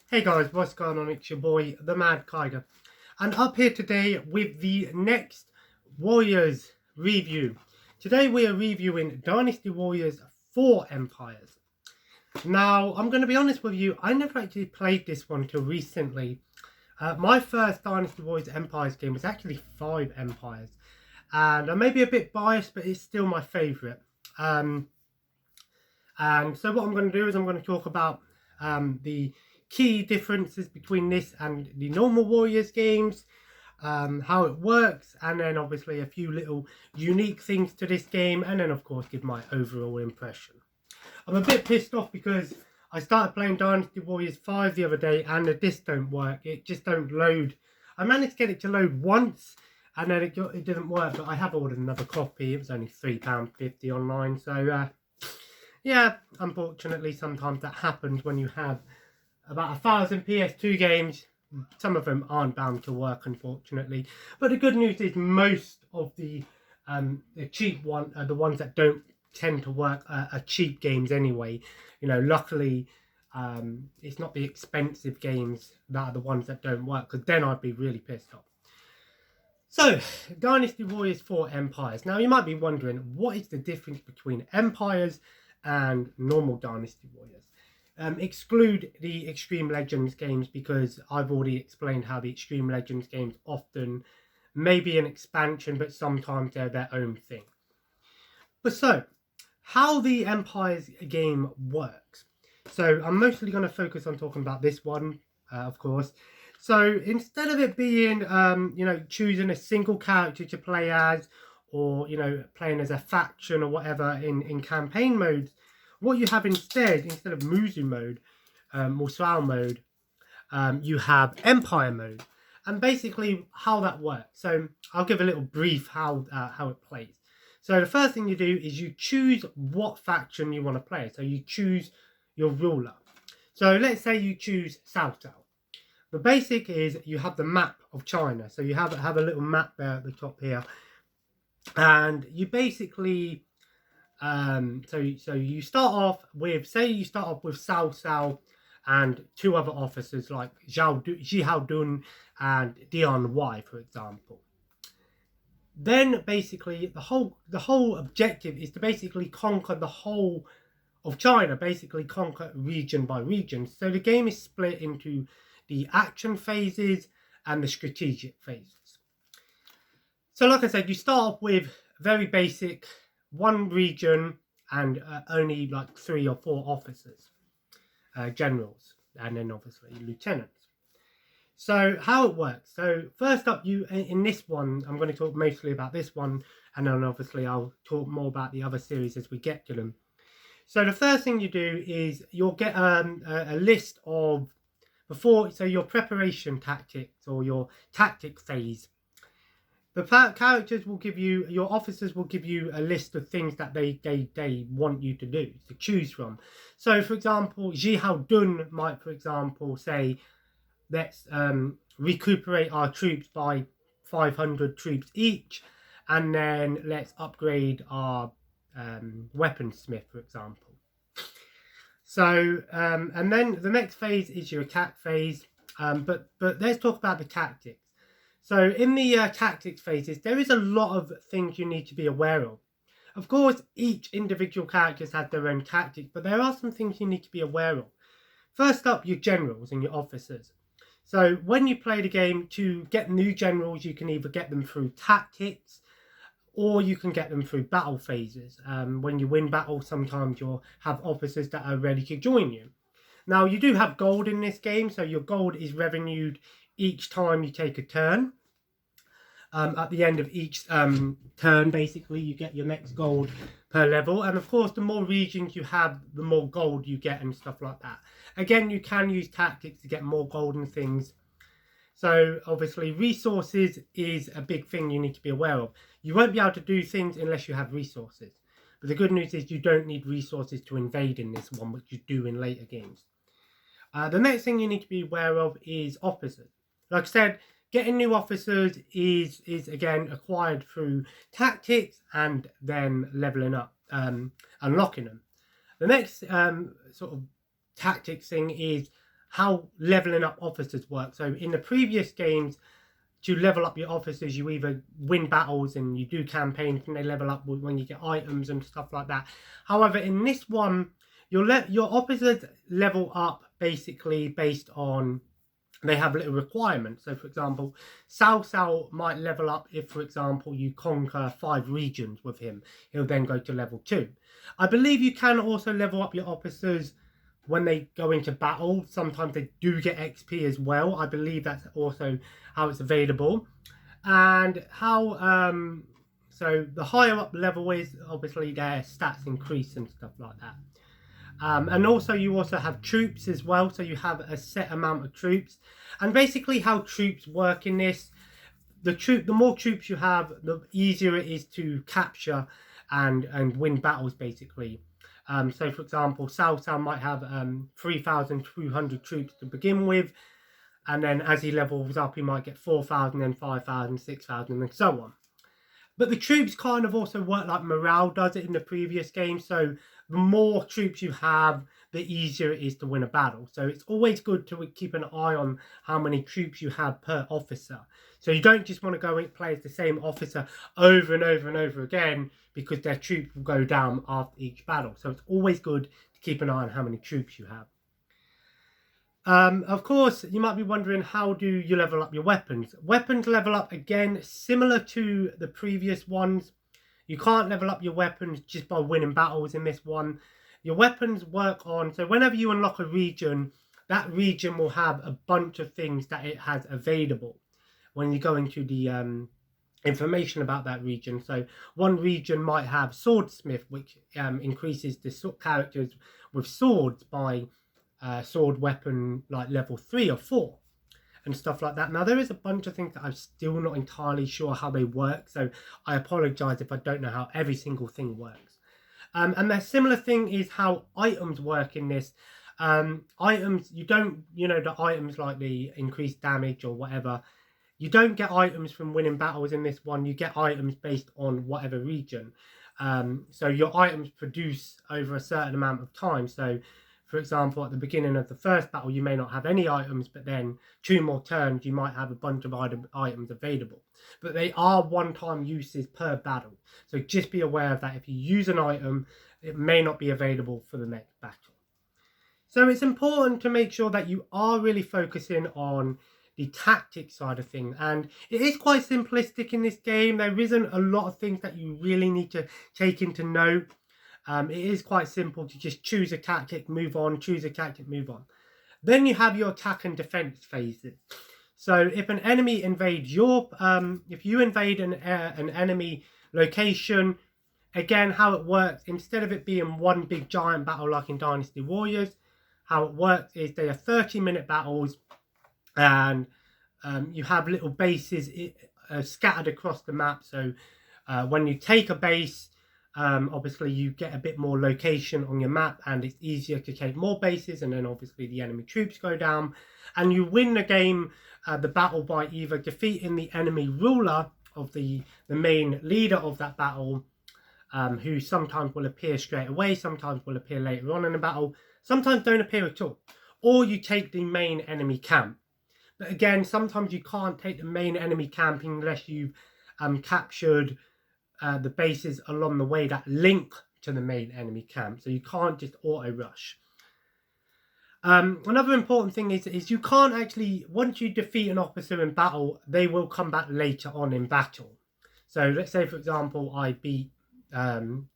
Hey guys, what's going on? It's your boy, TheMadKaiger. And up here today with the next Warriors review. Today we are reviewing Dynasty Warriors 4 Empires. Now, I'm going to be honest with you, I never actually played this one till recently. My first Dynasty Warriors Empires game was actually 5 Empires. And I may be a bit biased, but it's still my favourite. And so what I'm going to do is I'm going to talk about the key differences between this and the normal Warriors games, how it works, and then obviously a few little unique things to this game, and then of course give my overall impression. I'm a bit pissed off because I started playing Dynasty Warriors 5 the other day and the disc don't work. It just don't load. I managed to get it to load once and then it didn't work, but I have ordered another copy. It was only £3.50 online, so yeah, unfortunately sometimes that happens when you have about 1,000 PS2 games. Some of them aren't bound to work, unfortunately. But the good news is most of the cheap the ones that don't tend to work, are cheap games anyway. You know, luckily, it's not the expensive games that are the ones that don't work, because then I'd be really pissed off. So, Dynasty Warriors 4 Empires. Now, you might be wondering, what is the difference between Empires and normal Dynasty Warriors? Exclude the Extreme Legends games, because I've already explained how the Extreme Legends games often may be an expansion, but sometimes they're their own thing. But so, how the Empires game works. So I'm mostly going to focus on talking about this one, of course. So instead of it being, choosing a single character to play as, or, playing as a faction or whatever in campaign modes, what you have instead of Muzu mode, or Slough mode, you have Empire mode. And basically how that works. So I'll give a little brief how it plays. So the first thing you do is you choose what faction you want to play. So you choose your ruler. So let's say you choose Cao Cao. The basic is you have the map of China. So you have a little map there at the top here. And you basically, so you start off with, say you start off with Cao Cao and two other officers like Ji Haodun and Dian Wei, for example. Then basically the whole objective is to basically conquer the whole of China, basically conquer region by region. So the game is split into the action phases and the strategic phases. So like I said, you start off with very basic, one region and only like 3 or 4 officers, generals, and then obviously lieutenants. So how it works. So first up, in this one, I'm going to talk mostly about this one, and then obviously I'll talk more about the other series as we get to them. So the first thing you do is you'll get a list of your preparation tactics or your tactic phase. The characters will give you, your officers will give you a list of things that they want you to do, to choose from. So for example, Ji Haodun might, for example, say, let's recuperate our troops by 500 troops each, and then let's upgrade our weaponsmith, for example. So, and then the next phase is your attack phase, but let's talk about the tactics. So in the tactics phases, there is a lot of things you need to be aware of. Of course, each individual character has their own tactics, but there are some things you need to be aware of. First up, your generals and your officers. So when you play the game, to get new generals, you can either get them through tactics or you can get them through battle phases. When you win battles, sometimes you'll have officers that are ready to join you. Now, you do have gold in this game, so your gold is revenued each time you take a turn. At the end of each turn, basically, you get your next gold per level. And of course, the more regions you have, the more gold you get and stuff like that. Again, you can use tactics to get more gold and things. So obviously, resources is a big thing you need to be aware of. You won't be able to do things unless you have resources. But the good news is you don't need resources to invade in this one, which you do in later games. The next thing you need to be aware of is officers. Like I said, getting new officers is again acquired through tactics and then leveling up, unlocking them. The next sort of tactics thing is how leveling up officers work. So in the previous games, to level up your officers, you either win battles and you do campaigns and they level up when you get items and stuff like that. However, in this one, your officers level up basically based on, they have little requirements. So for example, Cao might level up if, for example, you conquer 5 regions with him. He'll then go to level 2. I believe you can also level up your officers when they go into battle. Sometimes they do get XP as well. I believe that's also how it's available. And how so the higher up level is, obviously their stats increase and stuff like that. And also you also have troops as well, so you have a set amount of troops. And basically how troops work in this, the more troops you have, the easier it is to capture and win battles basically. So for example, Cao might have 3,200 troops to begin with, and then as he levels up he might get 4,000, then 5,000, 6,000 and so on. But the troops kind of also work like morale does it in the previous game. So the more troops you have, the easier it is to win a battle. So it's always good to keep an eye on how many troops you have per officer. So you don't just want to go and play as the same officer over and over and over again, because their troops will go down after each battle. So it's always good to keep an eye on how many troops you have. Of course, you might be wondering, how do you level up your weapons? Weapons level up, again, similar to the previous ones. You can't level up your weapons just by winning battles in this one. Your weapons work on, so whenever you unlock a region, that region will have a bunch of things that it has available when you go into the information about that region. So one region might have Swordsmith, which increases the characters with swords by sword weapon like level 3 or 4 and stuff like that. Now there is a bunch of things that I'm still not entirely sure how they work, so I apologize if I don't know how every single thing works. And the similar thing is how items work in this. Items, you don't, the items like the increased damage or whatever, you don't get items from winning battles in this one. You get items based on whatever region. So your items produce over a certain amount of time. So for example, at the beginning of the first battle, you may not have any items, but then 2 more turns, you might have a bunch of items available. But they are one-time uses per battle. So just be aware of that. If you use an item, it may not be available for the next battle. So it's important to make sure that you are really focusing on the tactic side of things. And it is quite simplistic in this game. There isn't a lot of things that you really need to take into note. It is quite simple to just choose a tactic, move on, choose a tactic, move on. Then you have your attack and defense phases. So if an enemy invades if you invade an enemy location, again, how it works, instead of it being one big giant battle like in Dynasty Warriors, how it works is they are 30-minute battles, and you have little bases scattered across the map. So when you take a base, obviously you get a bit more location on your map, and it's easier to take more bases, and then obviously the enemy troops go down, and you win the game, the battle, by either defeating the enemy ruler of the main leader of that battle, who sometimes will appear straight away, sometimes will appear later on in the battle, sometimes don't appear at all, or you take the main enemy camp. But again, sometimes you can't take the main enemy camp unless you've captured the bases along the way that link to the main enemy camp. So you can't just auto rush. Another important thing is you can't actually, once you defeat an officer in battle, they will come back later on in battle. So let's say, for example, I beat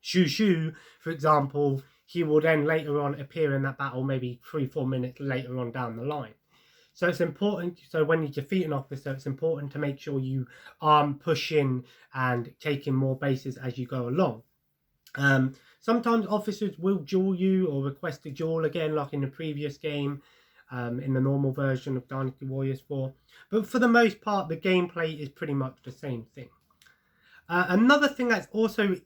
Shu, for example, he will then later on appear in that battle, maybe 3-4 minutes later on down the line. So it's important, so when you defeat an officer, it's important to make sure you are pushing and taking more bases as you go along. Sometimes officers will duel you or request a duel, again, like in the previous game, in the normal version of Dynasty Warriors 4. But for the most part, the gameplay is pretty much the same thing. Another thing that's also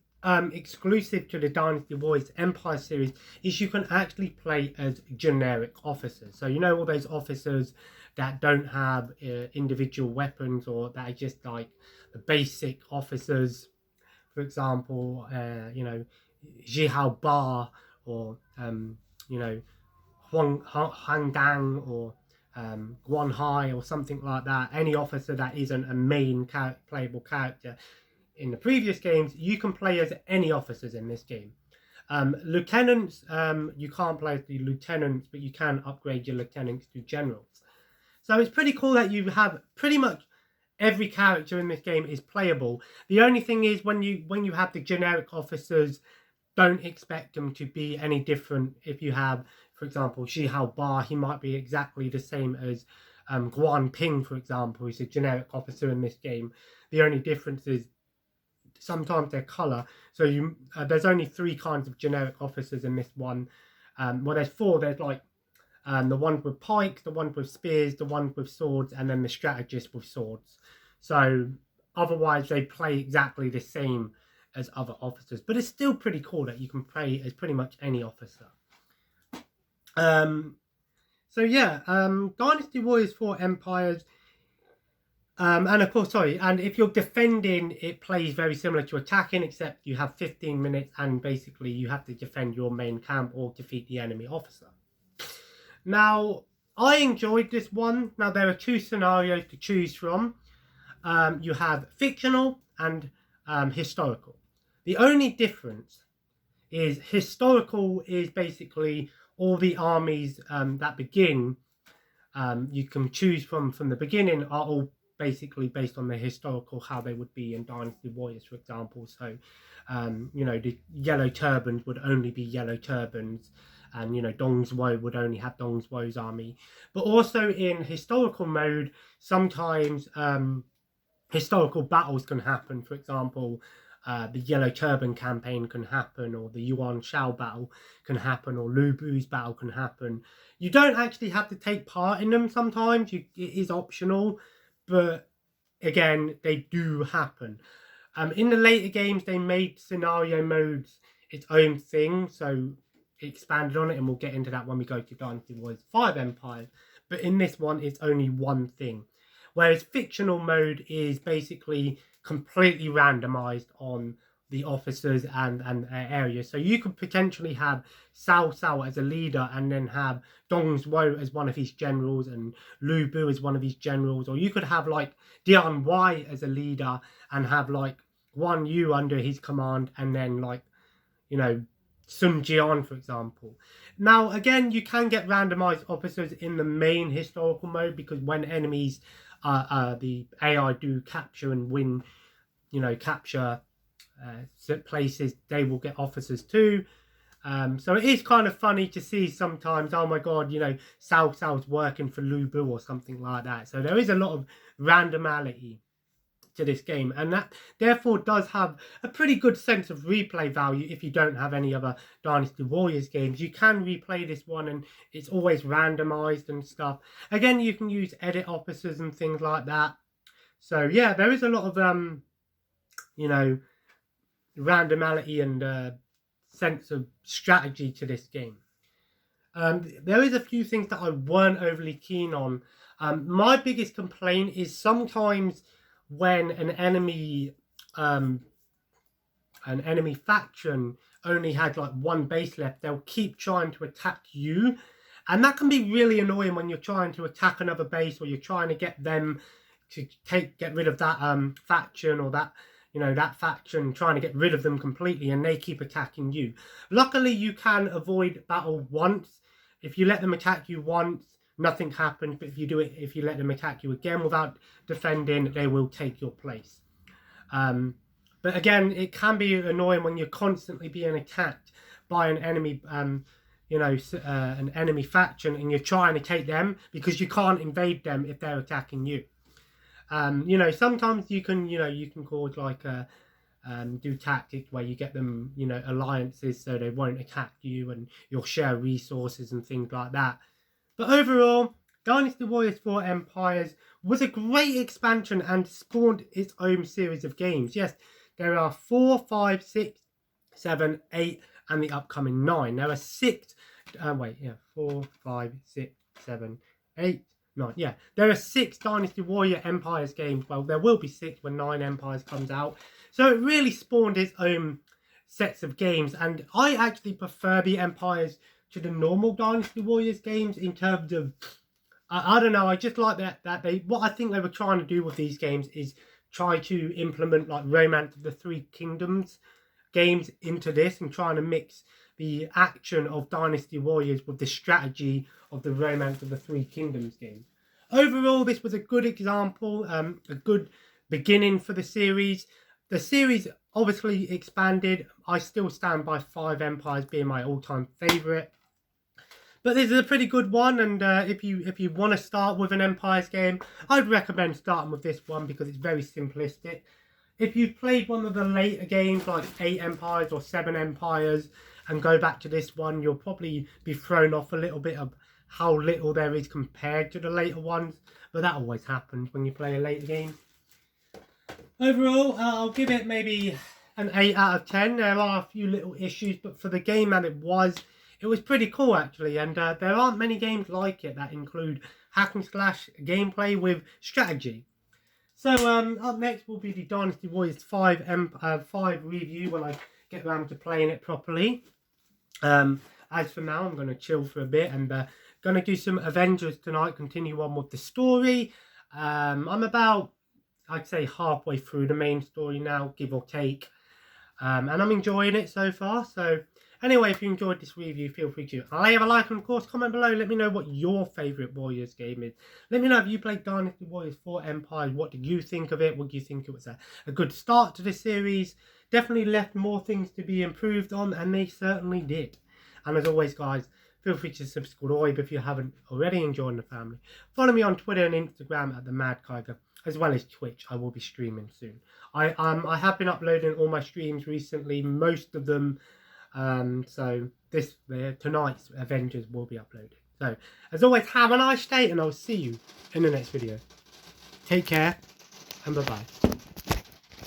exclusive to the Dynasty Warriors Empire series is you can actually play as generic officers. So all those officers that don't have individual weapons, or that are just like the basic officers. For example, Jihao Ba, or Huangdang or Guanhai or something like that, any officer that isn't a main playable character in the previous games, you can play as any officers in this game. Lieutenants, you can't play as the lieutenants, but you can upgrade your lieutenants to generals. So it's pretty cool that you have pretty much every character in this game is playable. The only thing is when you have the generic officers, don't expect them to be any different. If you have, for example, Shi Hao Ba, he might be exactly the same as Guan Ping, for example, who's a generic officer in this game. The only difference is sometimes their color. So there's only 3 kinds of generic officers in this one. Well, there's 4. There's like the ones with pikes, the ones with spears, the ones with swords, and then the strategist with swords. So otherwise they play exactly the same as other officers, but it's still pretty cool that you can play as pretty much any officer. So yeah, Dynasty Warriors 4 Empires. And of course, and if you're defending, it plays very similar to attacking, except you have 15 minutes and basically you have to defend your main camp or defeat the enemy officer. Now, I enjoyed this one. Now, there are 2 scenarios to choose from. You have fictional and historical. The only difference is historical is basically all the armies that begin, you can choose from the beginning, are all basically based on the historical, how they would be in Dynasty Warriors, for example. So, the yellow turbans would only be yellow turbans, and, Dong Zhuo would only have Dong Zhuo's army. But also in historical mode, sometimes historical battles can happen. For example, the Yellow Turban campaign can happen, or the Yuan Shao battle can happen, or Lu Bu's battle can happen. You don't actually have to take part in them sometimes. It is optional. But again, they do happen. In the later games, they made scenario modes its own thing, so it expanded on it, and we'll get into that when we go to Dynasty Warriors 5 Empires. But in this one, it's only one thing. Whereas fictional mode is basically completely randomized on the officers and areas. So you could potentially have Cao Cao as a leader and then have Dong Zhuo as one of his generals and Lu Bu as one of his generals. Or you could have like Dian Wei as a leader and have like Guan Yu under his command, and then like, Sun Jian, for example. Now, again, you can get randomized officers in the main historical mode, because when enemies, the AI do capture and win, capture places, they will get officers too. So it is kind of funny to see sometimes, oh my god, Cao Cao's working for Lu Bu or something like that. So there is a lot of randomity to this game, and that therefore does have a pretty good sense of replay value. If you don't have any other Dynasty Warriors games, you can replay this one, and it's always randomized and stuff. Again, you can use edit officers and things like that. So yeah, there is a lot of randomity and sense of strategy to this game. There is a few things that I weren't overly keen on. My biggest complaint is sometimes when an enemy faction only had like one base left, they'll keep trying to attack you, and that can be really annoying when you're trying to attack another base, or you're trying to get them to get rid of that faction, or that that faction, trying to get rid of them completely, and they keep attacking you. Luckily, you can avoid battle once. If you let them attack you once, nothing happens. But if you let them attack you again without defending, they will take your place. But again, it can be annoying when you're constantly being attacked by an enemy, an enemy faction, and you're trying to take them, because you can't invade them if they're attacking you. Sometimes you can cause like do tactics where you get them, alliances, so they won't attack you, and you'll share resources and things like that. But overall, Dynasty Warriors 4 Empires was a great expansion and spawned its own series of games. Yes, there are 4, 5, 6, 7, 8, and the upcoming 9. There are 6, 4, 5, 6, 7, 8, 9. Yeah, there are 6 Dynasty Warrior Empires games. Well, there will be 6 when 9 Empires comes out. So it really spawned its own sets of games, and I actually prefer the Empires to the normal Dynasty Warriors games in terms of, I don't know, I just like that they, what I think they were trying to do with these games is try to implement like Romance of the Three Kingdoms games into this, and trying to mix the action of Dynasty Warriors with the strategy of the Romance of the Three Kingdoms game. Overall, this was a good example, a good beginning for the series. The series obviously expanded. I still stand by 5 Empires being my all-time favourite. But this is a pretty good one, and if you want to start with an Empires game, I'd recommend starting with this one because it's very simplistic. If you've played one of the later games like 8 Empires or 7 Empires and go back to this one, you'll probably be thrown off a little bit of how little there is compared to the later ones. But that always happens when you play a later game. Overall, I'll give it maybe an 8 out of 10. There are a few little issues, but for the game that it was pretty cool actually. And there aren't many games like it that include hack and slash gameplay with strategy. So up next will be the Dynasty Warriors 5 review when I get around to playing it properly. As for now, I'm going to chill for a bit and going to do some Avengers tonight, continue on with the story. I'm about, I'd say, halfway through the main story now, give or take. And I'm enjoying it so far. So anyway, if you enjoyed this review, feel free to leave a like and of course comment below. Let me know what your favourite Warriors game is. Let me know if you played Dynasty Warriors 4 Empires. What did you think of it? Would you think it was a good start to the series? Definitely left more things to be improved on, and they certainly did. And as always, guys, feel free to subscribe if you haven't already, and join the family. Follow me on Twitter and Instagram at TheMadKaiger, as well as Twitch. I will be streaming soon. I have been uploading all my streams recently, most of them. So tonight's Avengers will be uploaded. So as always, have a nice day, and I'll see you in the next video. Take care, and bye bye.